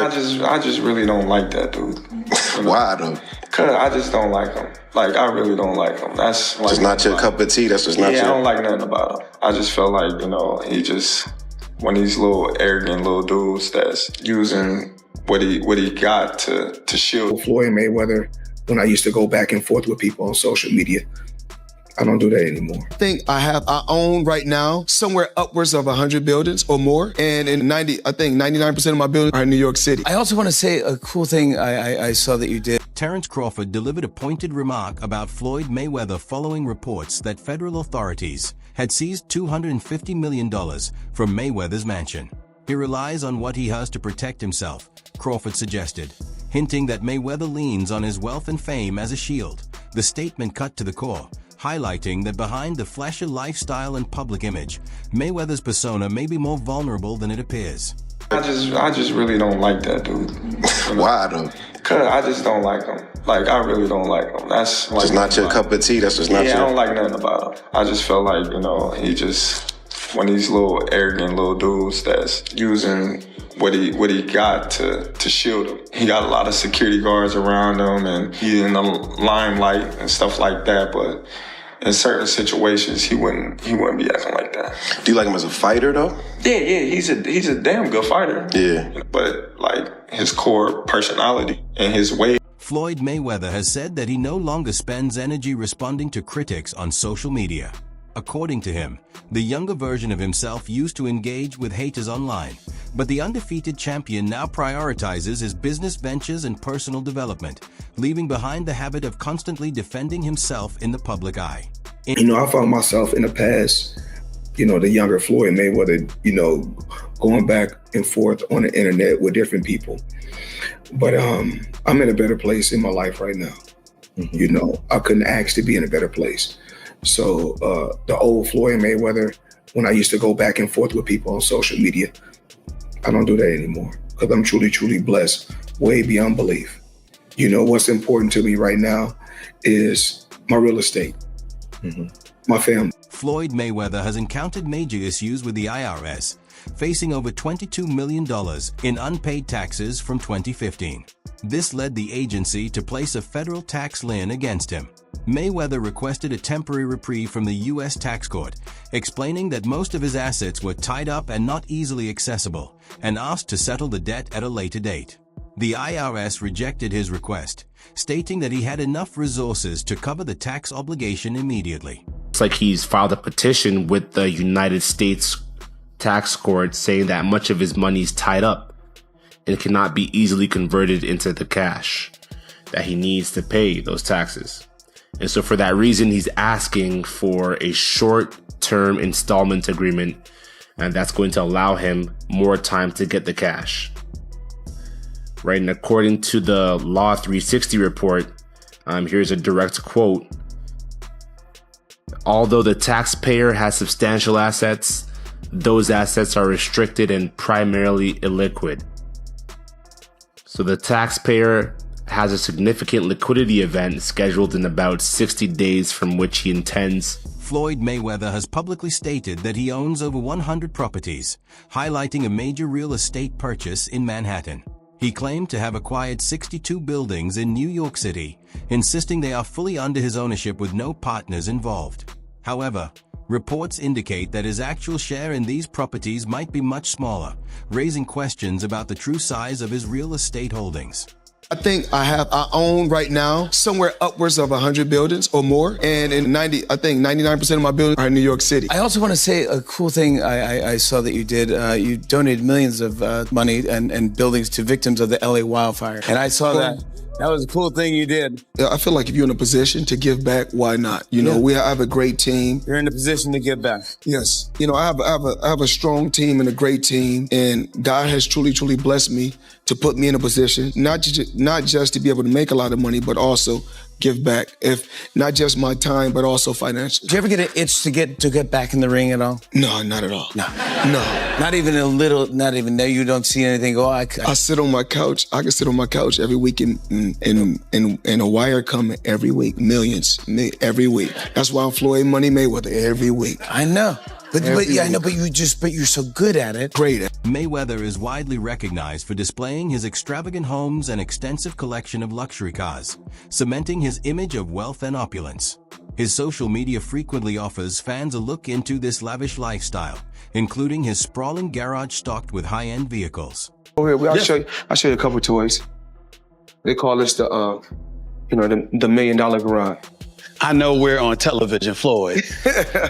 I just really don't like that dude. Why though? Cause I just don't like him. Like, I really don't like him. That's like, just not your cup of tea. That's just not your... I don't like nothing about him. I just feel like, he just one of these little arrogant little dudes that's using what he got to shield. Floyd Mayweather, when I used to go back and forth with people on social media, I don't do that anymore. I own right now somewhere upwards of 100 buildings or more. And in 99% of my buildings are in New York City. I also want to say a cool thing I saw that you did. Terence Crawford delivered a pointed remark about Floyd Mayweather following reports that federal authorities had seized $250 million from Mayweather's mansion. He relies on what he has to protect himself, Crawford suggested, hinting that Mayweather leans on his wealth and fame as a shield. The statement cut to the core, highlighting that behind the flashy lifestyle and public image, Mayweather's persona may be more vulnerable than it appears. I just really don't like that dude. Why though? Cause I just don't like him. Like, I really don't like him. That's like, just not your cup of tea. That's just not your... I don't like nothing about him. I just feel like, he just one of these little arrogant little dudes that's using what he got to shield him. He got a lot of security guards around him, and he's in the limelight and stuff like that. But in certain situations, he wouldn't be acting like that. Do you like him as a fighter though? Yeah, he's a damn good fighter. Yeah, but like his core personality and his way. Floyd Mayweather has said that he no longer spends energy responding to critics on social media. According to him, the younger version of himself used to engage with haters online, but the undefeated champion now prioritizes his business ventures and personal development, leaving behind the habit of constantly defending himself in the public eye. I found myself in the past, the younger Floyd Mayweather, going back and forth on the internet with different people. But I'm in a better place in my life right now. I couldn't ask to be in a better place. So the old Floyd Mayweather, when I used to go back and forth with people on social media, I don't do that anymore because I'm truly, truly blessed, way beyond belief. What's important to me right now is my real estate, my family. Floyd Mayweather has encountered major issues with the IRS, facing over $22 million in unpaid taxes from 2015. This led the agency to place a federal tax lien against him. Mayweather requested a temporary reprieve from the U.S. tax court, explaining that most of his assets were tied up and not easily accessible, and asked to settle the debt at a later date. The IRS rejected his request, stating that he had enough resources to cover the tax obligation immediately. It's like he's filed a petition with the United States tax court saying that much of his money is tied up and cannot be easily converted into the cash that he needs to pay those taxes. And so for that reason, he's asking for a short-term installment agreement, and that's going to allow him more time to get the cash. Right, and according to the Law 360 report, here's a direct quote. Although the taxpayer has substantial assets, those assets are restricted and primarily illiquid. So the taxpayer has a significant liquidity event scheduled in about 60 days from which he intends. Floyd Mayweather has publicly stated that he owns over 100 properties, highlighting a major real estate purchase in Manhattan. He claimed to have acquired 62 buildings in New York City, insisting they are fully under his ownership with no partners involved. However, reports indicate that his actual share in these properties might be much smaller, raising questions about the true size of his real estate holdings. I own right now somewhere upwards of 100 buildings or more. And in 99% of my buildings are in New York City. I also want to say a cool thing I saw that you did. You donated millions of money and buildings to victims of the LA wildfire. And I saw that. That was a cool thing you did. I feel like if you're in a position to give back, why not? We have a great team. You're in a position to give back. Yes. I have a strong team and a great team, and God has truly, truly blessed me to put me in a position, not just to be able to make a lot of money, but also give back. If not just my time, but also financially. Did you ever get an itch to get back in the ring at all? No, not at all. No. Not even a little, not even there. You don't see anything go, I sit on my couch. I can sit on my couch every week and a wire coming every week. Millions every week. That's why I'm Floyd Money Mayweather every week. I know. But yeah, I know, but you're so good at it. Great. Mayweather is widely recognized for displaying his extravagant homes and extensive collection of luxury cars, cementing his image of wealth and opulence. His social media frequently offers fans a look into this lavish lifestyle, including his sprawling garage stocked with high-end vehicles. I'll show you a couple toys. They call this the $1 million garage. I know we're on television, Floyd,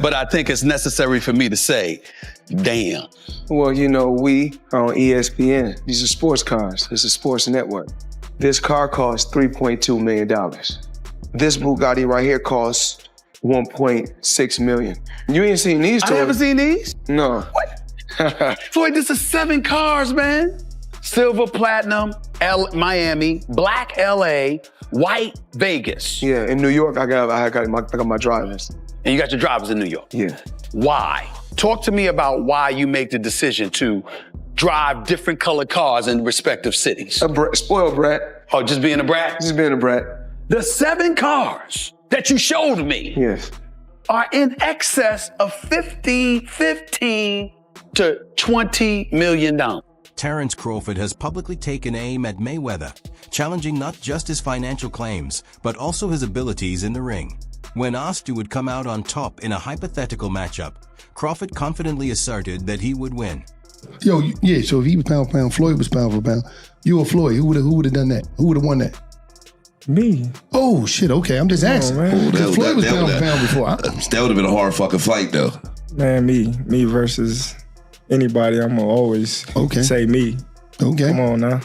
but I think it's necessary for me to say, damn. Well, we are on ESPN. These are sports cars. It's a sports network. This car costs $3.2 million. This Bugatti right here costs $1.6 million. You ain't seen these toys? I haven't seen these? No. What? Floyd, this is 7 cars, man. Silver, platinum, Miami, black LA, white Vegas. Yeah, in New York, I got my drivers. And you got your drivers in New York? Yeah. Why? Talk to me about why you make the decision to drive different colored cars in respective cities. Spoiled brat. Oh, just being a brat? Just being a brat. The 7 cars that you showed me Yes. are in excess of $15 to $20 million. Terence Crawford has publicly taken aim at Mayweather, challenging not just his financial claims, but also his abilities in the ring. When asked who would come out on top in a hypothetical matchup, Crawford confidently asserted that he would win. So if he was pound for pound, Floyd was pound for pound. You or Floyd, who would have done that? Who would have won that? Me. Oh, shit, okay, I'm just asking. Because Floyd was pound for pound before. That would have been a hard fucking fight, though. Man, me versus anybody, I'm gonna always say me. Okay. Come on now.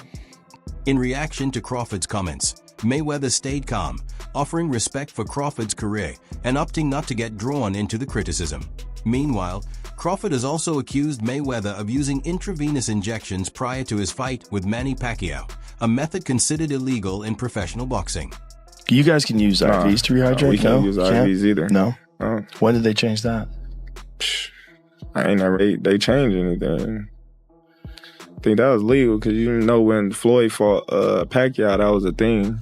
In reaction to Crawford's comments, Mayweather stayed calm, offering respect for Crawford's career and opting not to get drawn into the criticism. Meanwhile, Crawford has also accused Mayweather of using intravenous injections prior to his fight with Manny Pacquiao, a method considered illegal in professional boxing. You guys can use IVs to rehydrate? We can't use IVs either. No? When did they change that? I ain't never, they changed anything. I think that was legal because you know when Floyd fought Pacquiao, that was a thing.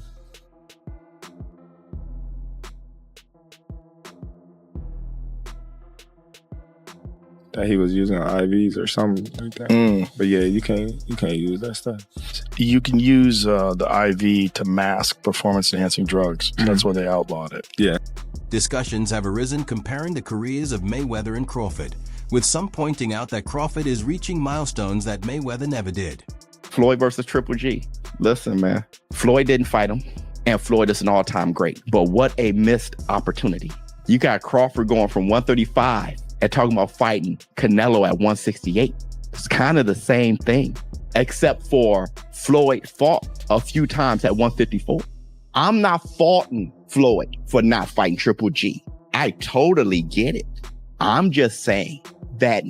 That he was using IVs or something like that. But yeah, you can't use that stuff. You can use the IV to mask performance-enhancing drugs. That's why they outlawed it. Yeah. Discussions have arisen comparing the careers of Mayweather and Crawford, with some pointing out that Crawford is reaching milestones that Mayweather never did. Floyd versus Triple G. Listen, man, Floyd didn't fight him, and Floyd is an all-time great. But what a missed opportunity. You got Crawford going from 135 and talking about fighting Canelo at 168. It's kind of the same thing, except for Floyd fought a few times at 154. I'm not faulting Floyd for not fighting Triple G. I totally get it. I'm just saying that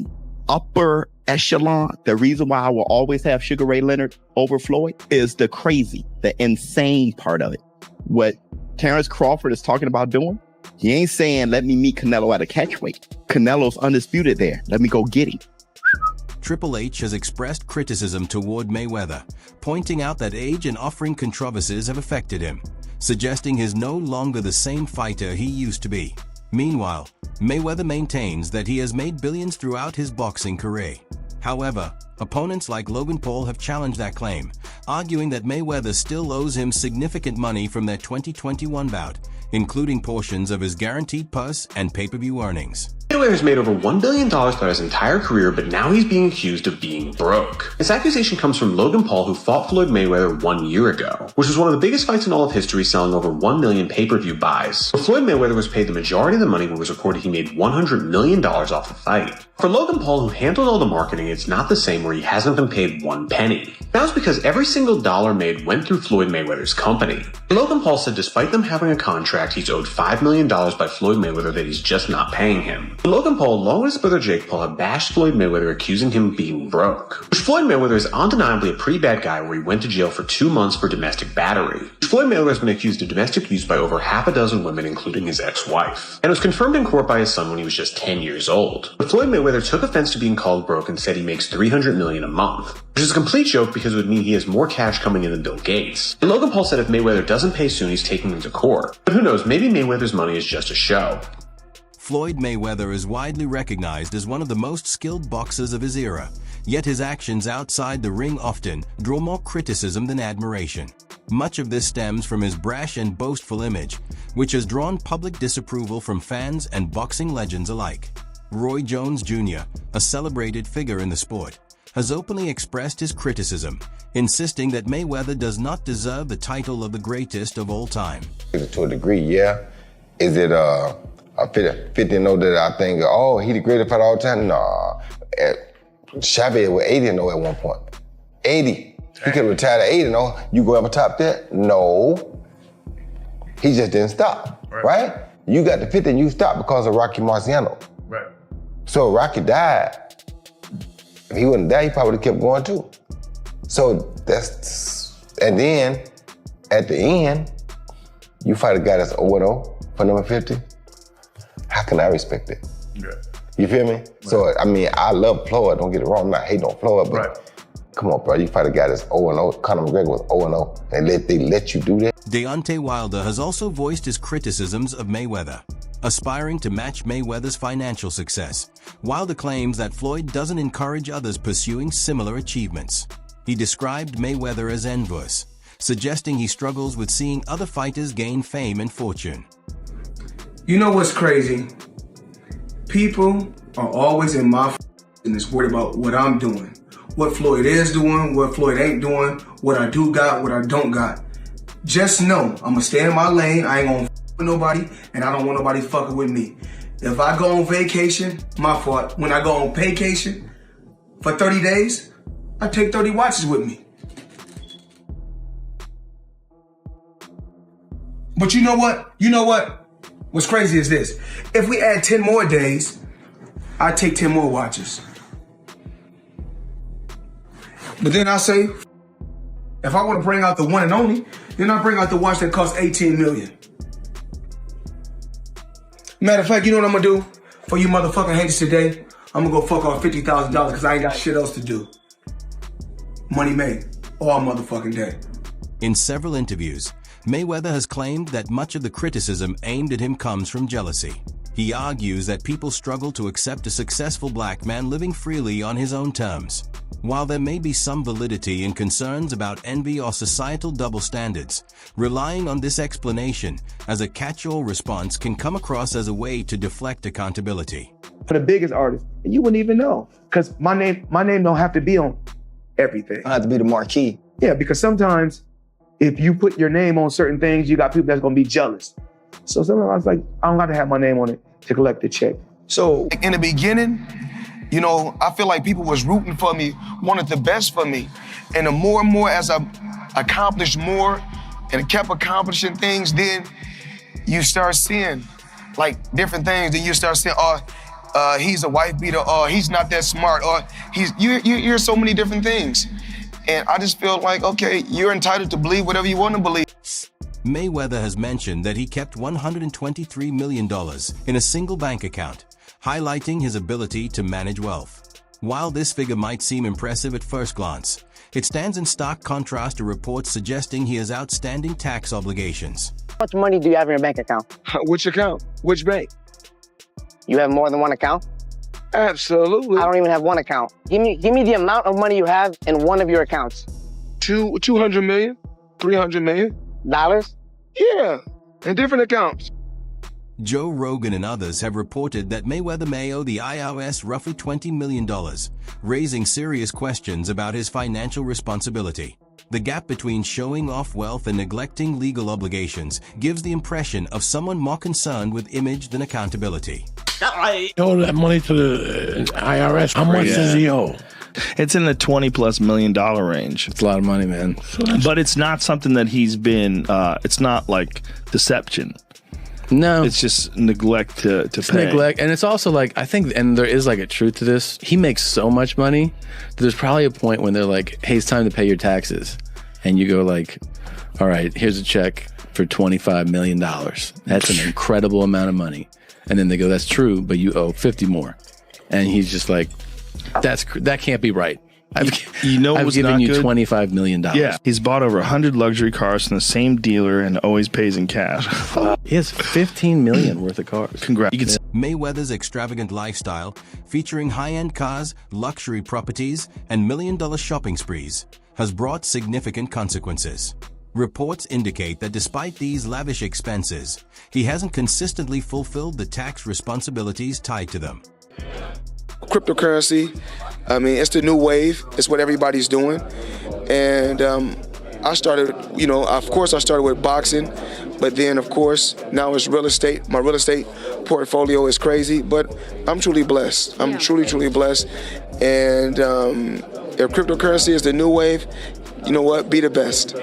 upper echelon, the reason why I will always have Sugar Ray Leonard over Floyd is the crazy, the insane part of it. What Terence Crawford is talking about doing, he ain't saying, let me meet Canelo at a catchweight. Canelo's undisputed there. Let me go get him. Triple H has expressed criticism toward Mayweather, pointing out that age and offering controversies have affected him, suggesting he's no longer the same fighter he used to be. Meanwhile, Mayweather maintains that he has made billions throughout his boxing career. However, opponents like Logan Paul have challenged that claim, arguing that Mayweather still owes him significant money from their 2021 bout, including portions of his guaranteed purse and pay-per-view earnings. Mayweather's made over $1 billion throughout his entire career, but now he's being accused of being broke. This accusation comes from Logan Paul, who fought Floyd Mayweather 1 year ago, which was one of the biggest fights in all of history, selling over 1 million pay-per-view buys. But Floyd Mayweather was paid the majority of the money when it was reported he made $100 million off the fight. For Logan Paul, who handled all the marketing, it's not the same where he hasn't been paid one penny. That's because every single dollar made went through Floyd Mayweather's company. Logan Paul said despite them having a contract, he's owed $5 million by Floyd Mayweather that he's just not paying him. Logan Paul, along with his brother Jake Paul, have bashed Floyd Mayweather, accusing him of being broke. Which Floyd Mayweather is undeniably a pretty bad guy, where he went to jail for 2 months for domestic battery. Floyd Mayweather has been accused of domestic abuse by over half a dozen women, including his ex-wife, and was confirmed in court by his son when he was just 10 years old. But Floyd Mayweather took offense to being called broke and said he makes $300 million a month, which is a complete joke because it would mean he has more cash coming in than Bill Gates. And Logan Paul said if Mayweather doesn't pay soon, he's taking him to court. But who knows, maybe Mayweather's money is just a show. Floyd Mayweather is widely recognized as one of the most skilled boxers of his era, yet his actions outside the ring often draw more criticism than admiration. Much of this stems from his brash and boastful image, which has drawn public disapproval from fans and boxing legends alike. Roy Jones Jr., a celebrated figure in the sport, has openly expressed his criticism, insisting that Mayweather does not deserve the title of the greatest of all time. To a degree, yeah. Is it a 50-0 that I think, oh, he the greatest fighter of all time? Nah. Chavez was 80-0 at one point. 80. He could have retired at 80-0. You go ever top that? No. He just didn't stop, right? You got to 50 and you stopped because of Rocky Marciano. Right. So Rocky died. If he wouldn't die, he probably would have kept going too. So and then at the end, you fight a guy that's 0-0 for number 50. How can I respect it? Yeah. You feel me? Right. So, I mean, I love Floyd, don't get it wrong, I'm not hating on Floyd, but come on, bro, you fight a guy that's 0-0, Conor McGregor was 0-0, and they let you do that? Deontay Wilder has also voiced his criticisms of Mayweather, aspiring to match Mayweather's financial success. Wilder claims that Floyd doesn't encourage others pursuing similar achievements. He described Mayweather as envious, suggesting he struggles with seeing other fighters gain fame and fortune. You know what's crazy? People are always in my business worried about what I'm doing, what Floyd is doing, what Floyd ain't doing, what I do got, what I don't got. Just know, I'm gonna stay in my lane, I ain't gonna with nobody, and I don't want nobody fucking with me. If I go on vacation, my fault. When I go on vacation for 30 days, I take 30 watches with me. But you know what? What's crazy is this. If we add 10 more days, I take 10 more watches. But then I say, if I want to bring out the one and only, then I bring out the watch that costs 18 million. Matter of fact, you know what I'm gonna do for you motherfucking haters today? I'm gonna go fuck off $50,000 because I ain't got shit else to do. Money made all motherfucking day. In several interviews, Mayweather has claimed that much of the criticism aimed at him comes from jealousy. He argues that people struggle to accept a successful black man living freely on his own terms. While there may be some validity in concerns about envy or societal double standards, relying on this explanation as a catch-all response can come across as a way to deflect accountability. For the biggest artists, and you wouldn't even know, because my name don't have to be on everything. I have to be the marquee. Yeah, because sometimes if you put your name on certain things, you got people that's gonna be jealous. So sometimes I was like, I don't got to have my name on it to collect the check. So in the beginning, you know, I feel like people was rooting for me, wanted the best for me. And the more and more as I accomplished more and kept accomplishing things, then you start seeing like different things. Then you start saying, he's a wife beater, or he's not that smart, or you hear so many different things. And I just feel like, okay, you're entitled to believe whatever you want to believe. Mayweather has mentioned that he kept $123 million in a single bank account, highlighting his ability to manage wealth. While this figure might seem impressive at first glance, it stands in stark contrast to reports suggesting he has outstanding tax obligations. How much money do you have in your bank account? Which account? Which bank? You have more than one account? Absolutely. I don't even have one account. Give me the amount of money you have in one of your accounts. 200 million, 300 million. Dollars? Yeah, in different accounts. Joe Rogan and others have reported that Mayweather may owe the IRS roughly $20 million, raising serious questions about his financial responsibility. The gap between showing off wealth and neglecting legal obligations gives the impression of someone more concerned with image than accountability. He owed that money to the IRS. How much does he owe? It's in the $20+ million range. It's a lot of money, man. But it's not something that he's been, it's not like deception. No. It's just neglect to pay. Neglect. And it's also like, I think, and there is like a truth to this, he makes so much money that there's probably a point when they're like, hey, it's time to pay your taxes. And you go like, all right, here's a check for $25 million. That's an incredible amount of money. And then they go, that's true, but you owe 50 more. And he's just like, that can't be right. You know I've what's given not you good? $25 million. Yeah, he's bought over 100 luxury cars from the same dealer and always pays in cash. He has $15 million worth of cars. Congrats. You can say Mayweather's extravagant lifestyle, featuring high-end cars, luxury properties, and million-dollar shopping sprees, has brought significant consequences. Reports indicate that despite these lavish expenses, he hasn't consistently fulfilled the tax responsibilities tied to them. Cryptocurrency, I mean, it's the new wave. It's what everybody's doing. And I started, of course I started with boxing, but then of course now it's real estate. My real estate portfolio is crazy, but I'm truly blessed. I'm truly blessed. And if cryptocurrency is the new wave, you know what? Be the best.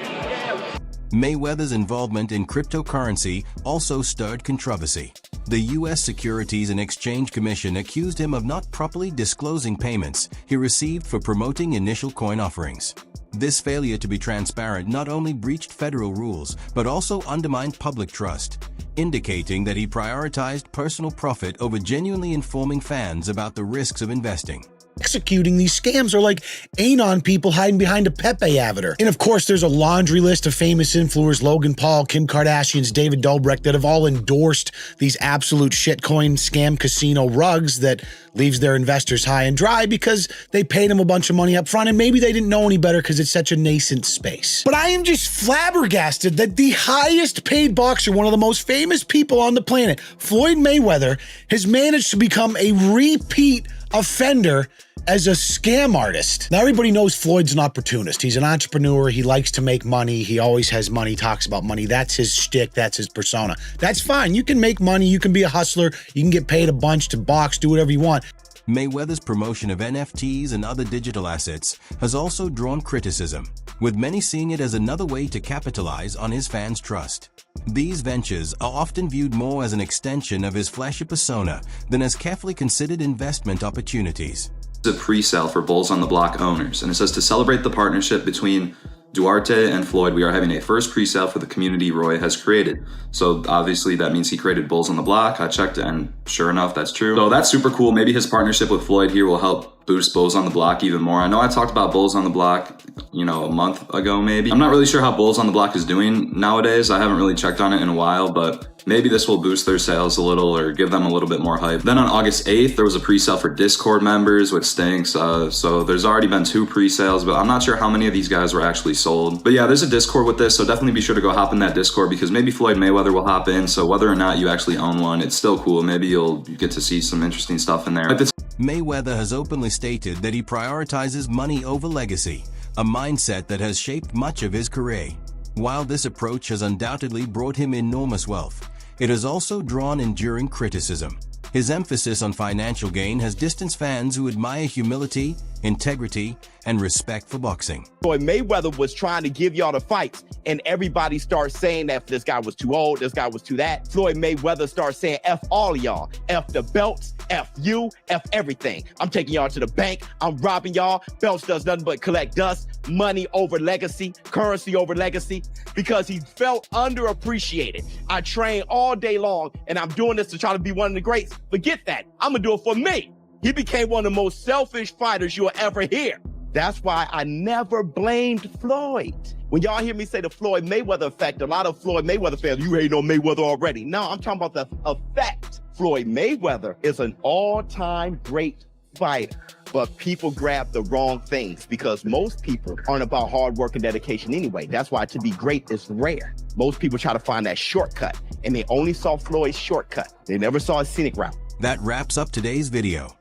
Mayweather's involvement in cryptocurrency also stirred controversy. The U.S. Securities and Exchange Commission accused him of not properly disclosing payments he received for promoting initial coin offerings. This failure to be transparent not only breached federal rules, but also undermined public trust, indicating that he prioritized personal profit over genuinely informing fans about the risks of investing. Executing these scams are like anon people hiding behind a Pepe avatar. And of course, there's a laundry list of famous influencers, Logan Paul, Kim Kardashian's David Dobrik, that have all endorsed these absolute shitcoin scam casino rugs that leaves their investors high and dry because they paid them a bunch of money up front and maybe they didn't know any better because it's such a nascent space. But I am just flabbergasted that the highest paid boxer, one of the most famous people on the planet, Floyd Mayweather, has managed to become a repeat offender as a scam artist. Now, everybody knows Floyd's an opportunist. He's an entrepreneur. He likes to make money. He always has money, talks about money. That's his shtick. That's his persona. That's fine. You can make money. You can be a hustler. You can get paid a bunch to box, do whatever you want. Mayweather's promotion of NFTs and other digital assets has also drawn criticism, with many seeing it as another way to capitalize on his fans' trust. These ventures are often viewed more as an extension of his flashy persona than as carefully considered investment opportunities. A pre-sale for Bulls on the Block owners, and it says to celebrate the partnership between Duarte and Floyd, we are having a first pre-sale for the community Roy has created. So obviously that means he created Bulls on the Block. I checked and sure enough, that's true. So that's super cool. Maybe his partnership with Floyd here will help boost Bulls on the Block even more. I know I talked about Bulls on the Block, a month ago maybe. I'm not really sure how Bulls on the Block is doing nowadays. I haven't really checked on it in a while, but maybe this will boost their sales a little or give them a little bit more hype. Then on August 8th, there was a pre-sale for Discord members, which stinks. So there's already been 2 pre-sales, but I'm not sure how many of these guys were actually sold. But yeah, there's a Discord with this, so definitely be sure to go hop in that Discord because maybe Floyd Mayweather will hop in. So whether or not you actually own one, it's still cool. Maybe you'll get to see some interesting stuff in there. Mayweather has openly stated that he prioritizes money over legacy, a mindset that has shaped much of his career. While this approach has undoubtedly brought him enormous wealth, it has also drawn enduring criticism. His emphasis on financial gain has distanced fans who admire humility, integrity, and respect for boxing. Floyd Mayweather was trying to give y'all the fights, and everybody starts saying that this guy was too old, this guy was too that. Floyd Mayweather starts saying F all of y'all. F the belts, F you, F everything. I'm taking y'all to the bank, I'm robbing y'all. Belts does nothing but collect dust, money over legacy, currency over legacy, because he felt underappreciated. I train all day long, and I'm doing this to try to be one of the greats. Forget that, I'm gonna do it for me. He became one of the most selfish fighters you'll ever hear. That's why I never blamed Floyd. When y'all hear me say the Floyd Mayweather effect, a lot of Floyd Mayweather fans, you hate on Mayweather already. No, I'm talking about the effect. Floyd Mayweather is an all-time great fighter, but people grab the wrong things because most people aren't about hard work and dedication anyway. That's why to be great is rare. Most people try to find that shortcut, and they only saw Floyd's shortcut. They never saw his scenic route. That wraps up today's video.